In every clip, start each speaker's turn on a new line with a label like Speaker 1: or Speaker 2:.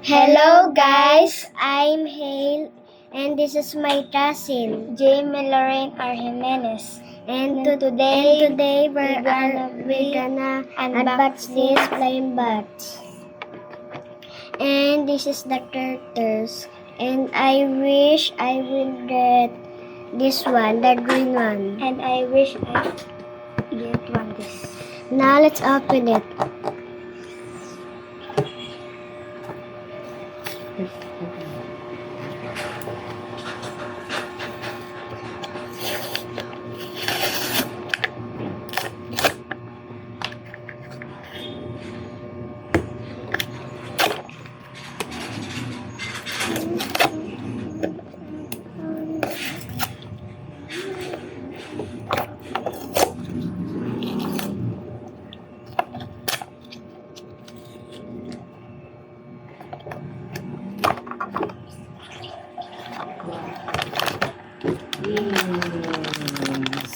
Speaker 1: Hello guys, I'm Hale and this is my cousin Jamie Lorraine R. Jimenez. And today we're gonna unbox this flame bats. And this is the turtles. And I wish I will get this one, the green one. And I wish I get one this. Now let's open it.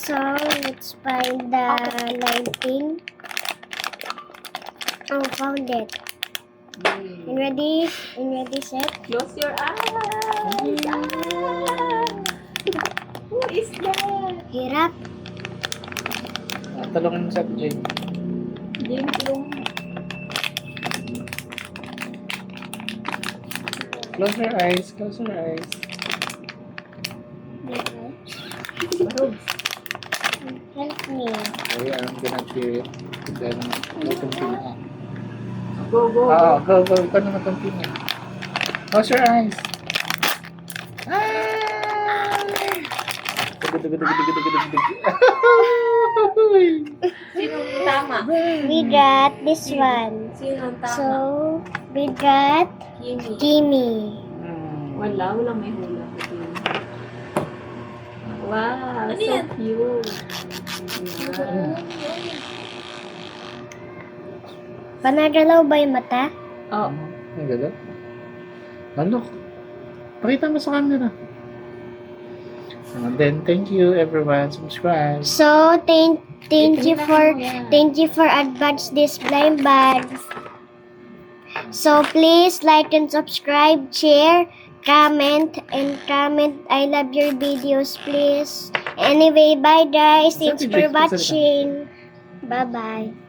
Speaker 1: So let's find the 19. Oh, found it. In ready, set.
Speaker 2: Close your eyes. Who is that?
Speaker 1: Hirap.
Speaker 3: Talungin mo sa Jane.
Speaker 2: James yung...
Speaker 3: Close your eyes. Close your eyes.
Speaker 1: Help me.
Speaker 3: Okay, I'm gonna do it. Then, we'll continue.
Speaker 2: Go, go,
Speaker 3: Oo,
Speaker 2: go.
Speaker 3: go. Ikaw na mag-continue. Close your eyes.
Speaker 2: Sinong tama?
Speaker 1: We got this one.
Speaker 2: Sinong tama?
Speaker 1: So, we got
Speaker 2: Kimi.
Speaker 1: Kimi.
Speaker 2: Walang may hula. Wow, so cute. Yeah.
Speaker 1: Panagalaw ba yung mata?
Speaker 2: Oh,
Speaker 3: Ang ganda. Manok. Pakita mo sa camera. And then, thank you everyone. Subscribe.
Speaker 1: So, thank you for advance this blind bags. So, please like and subscribe, share, comment. I love your videos, please. Anyway, bye guys. Thanks for watching. Bye-bye.